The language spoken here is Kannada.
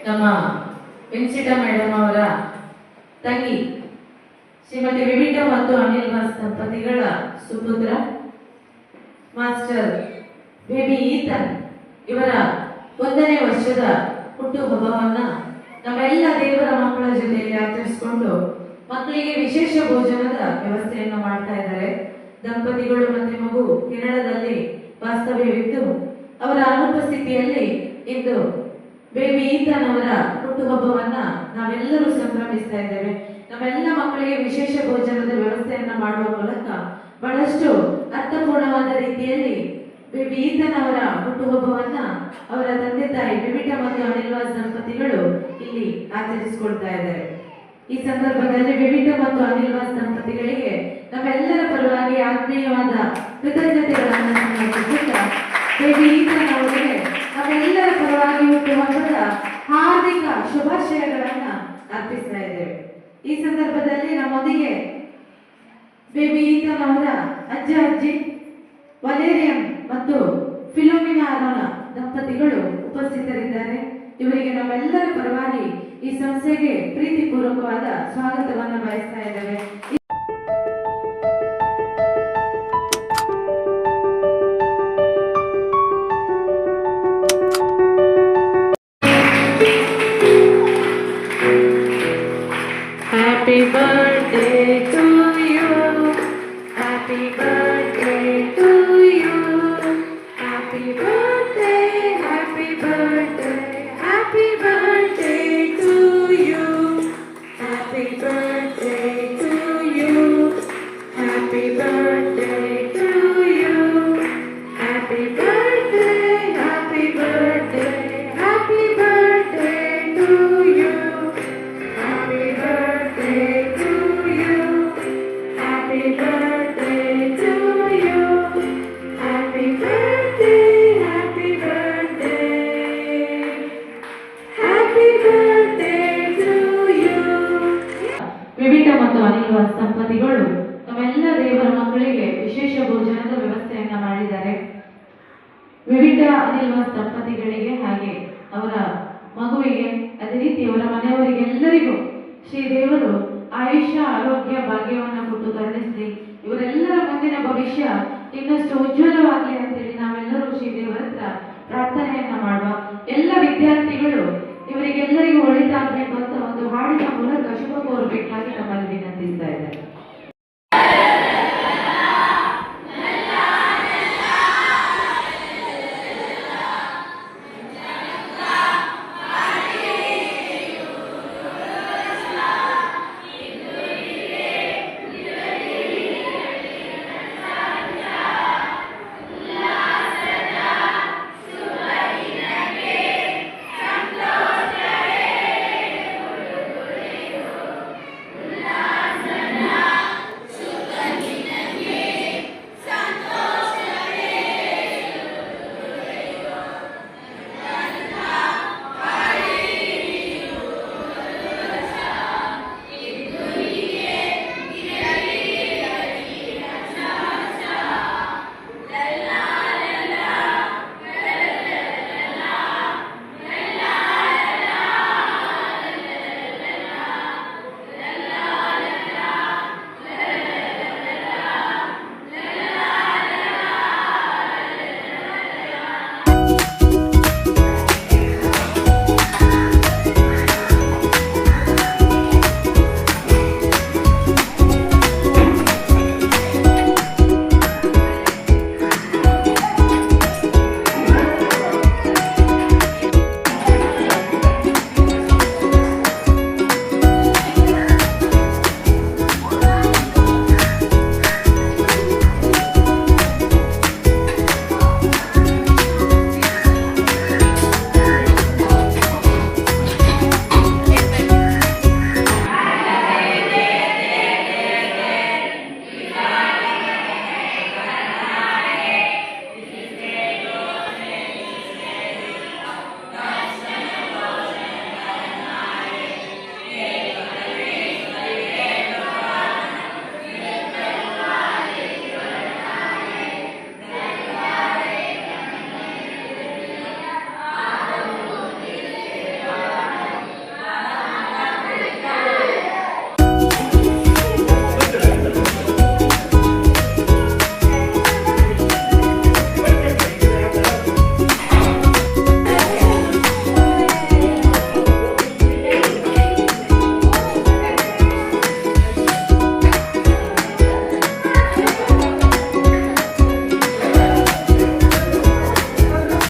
ನಮ್ಮ ವೆಂಚಿಟ ಮೇಡಮ್ ಅವರ ತಂಗಿ ಶ್ರೀಮತಿ ವಿವಿಟ ಮತ್ತು ಅನಿಲ್ ವಾಸ್ ದಂಪತಿಗಳ ಸುಪುತ್ರ ಮಾಸ್ಟರ್ ಬೇಬಿ ಈತನ್ ಇವರ 1ನೇ ವರ್ಷದ ಹುಟ್ಟುಹಬ್ಬವನ್ನ ನಮ್ಮೆಲ್ಲ ದೇವರ ಮಕ್ಕಳ ಜೊತೆಯಲ್ಲಿ ಆಚರಿಸಿಕೊಂಡು ಮಕ್ಕಳಿಗೆ ವಿಶೇಷ ಭೋಜನದ ವ್ಯವಸ್ಥೆಯನ್ನು ಮಾಡ್ತಾ ಇದ್ದಾರೆ. ದಂಪತಿಗಳು ಮತ್ತೆ ಮಗು ಕೇರಳದಲ್ಲಿ ವಾಸ್ತವ್ಯವಿದ್ದು ಅವರ ಅನುಪಸ್ಥಿತಿಯಲ್ಲಿ ಇಂದು ಬೇಬಿ ಈತನ್ ಅವರ ಹುಟ್ಟುಹಬ್ಬವನ್ನ ನಾವೆಲ್ಲರೂ ಸಂಭ್ರಮಿಸ್ತಾ ಇದ್ದೇವೆ. ನಮ್ಮೆಲ್ಲ ಮಕ್ಕಳಿಗೆ ವಿಶೇಷ ಭೋಜನದ ವ್ಯವಸ್ಥೆಯನ್ನ ಮಾಡುವ ಮೂಲಕ ಬಹಳಷ್ಟು ಅರ್ಥಪೂರ್ಣವಾದ ರೀತಿಯಲ್ಲಿ ಬೇಬಿ ಈತನ್ ಅವರ ಹುಟ್ಟುಹಬ್ಬವನ್ನ ಅವರ ತಂದೆ ತಾಯಿ ವಿವಿಟ ಮತ್ತು ಅನಿಲ್ ವಾಸ್ ದಂಪತಿಗಳು ಇಲ್ಲಿ ಆಚರಿಸಿಕೊಳ್ತಾ ಇದ್ದಾರೆ. ಈ ಸಂದರ್ಭದಲ್ಲಿ ವಿವಿಟ ಮತ್ತು ಅನಿಲ್ ವಾಸ್ ದಂಪತಿಗಳಿಗೆ ನಮ್ಮೆಲ್ಲರ ಪರವಾಗಿ ಆತ್ಮೀಯವಾದ ಕೃತಜ್ಞತೆಗಳನ್ನು ಸಮರ್ಪಿಸುತ್ತಾ ಬೇಬಿ ಈತನ್ ಅವರಿಗೆ ನಮ್ಮೆಲ್ಲರ ಪರವಾಗಿ ಹುಟ್ಟುಹಬ್ಬದ ಹಾರ್ದಿಕ ಶುಭಾಶಯಗಳನ್ನ ಅರ್ಪಿಸ್ತಾ ಇದ್ದೇವೆ. ಈ ಸಂದರ್ಭದಲ್ಲಿ ನಮ್ಮೊಂದಿಗೆ ಬೇಬಿ ಈತನ್ ಅವರ ಅಜ್ಜ ಅಜ್ಜಿ ವಲೇರಿಯಂ ಮತ್ತು ಫಿಲೋಮಿನಾ ಅರೋನ ದಂಪತಿಗಳು ಉಪಸ್ಥಿತರಿದ್ದಾರೆ. ಇವರಿಗೆ ನಮ್ಮೆಲ್ಲರ ಪರವಾಗಿ ಈ ಸಂಸ್ಥೆಗೆ ಪ್ರೀತಿಪೂರ್ವಕವಾದ ಸ್ವಾಗತವನ್ನು ಬಯಸ್ತಾ ಇದ್ದೇವೆ. Happy birthday to you. Happy birthday to you. Happy birthday, happy birthday, happy birthday to you. Happy birthday to you. Happy birthday to you. Happy birthday, happy birthday, happy birthday to you. Happy birthday to you. Happy birthday to you. Happy birthday, happy birthday. Happy birthday to you. ವಿವಿಟ ಮತ್ತು ಅನಿಲ್ ವಾಸ್ ದಂಪತಿಗಳು ನಮ್ಮೆಲ್ಲ ದೇವರ ಮಕ್ಕಳಿಗೆ ವಿಶೇಷ ಭೋಜನದ ವ್ಯವಸ್ಥೆಯನ್ನ ಮಾಡಿದ್ದಾರೆ. ವಿವಿಟ ಅನಿಲ್ ವಾಸ್ ದಂಪತಿಗಳಿಗೆ ಹಾಗೆ ಅವರ ಮಗುವಿಗೆ ಅದೇ ರೀತಿ ಅವರ ಮನೆಯವರಿಗೆಲ್ಲರಿಗೂ ಶ್ರೀ ದೇವರು ಆಯುಷ್ಯ ಆರೋಗ್ಯ ಭಾಗ್ಯವನ್ನು ಕೊಟ್ಟು ಕರುಣಿಸಲಿ. ಇವರೆಲ್ಲರ ಮುಂದಿನ ಭವಿಷ್ಯ ಇನ್ನಷ್ಟು ಉಜ್ವಲವಾಗಲಿ ಅಂತೇಳಿ ನಾವೆಲ್ಲರೂ ಶ್ರೀ ದೇವರ ಹತ್ರ ಪ್ರಾರ್ಥನೆಯನ್ನ ಮಾಡುವ. ಎಲ್ಲ ವಿದ್ಯಾರ್ಥಿಗಳು ಇವರಿಗೆಲ್ಲರಿಗೂ ಒಳಿತಾಗಬೇಕು ಅಂತ ಒಂದು ಹಾಡಿನ ಮೂಲಕ ಶುಭ ಕೋರಬೇಕಾಗಿ ನಮ್ಮಲ್ಲಿ ವಿನಂತಿಸ್ತಾ ಇದ್ದಾರೆ.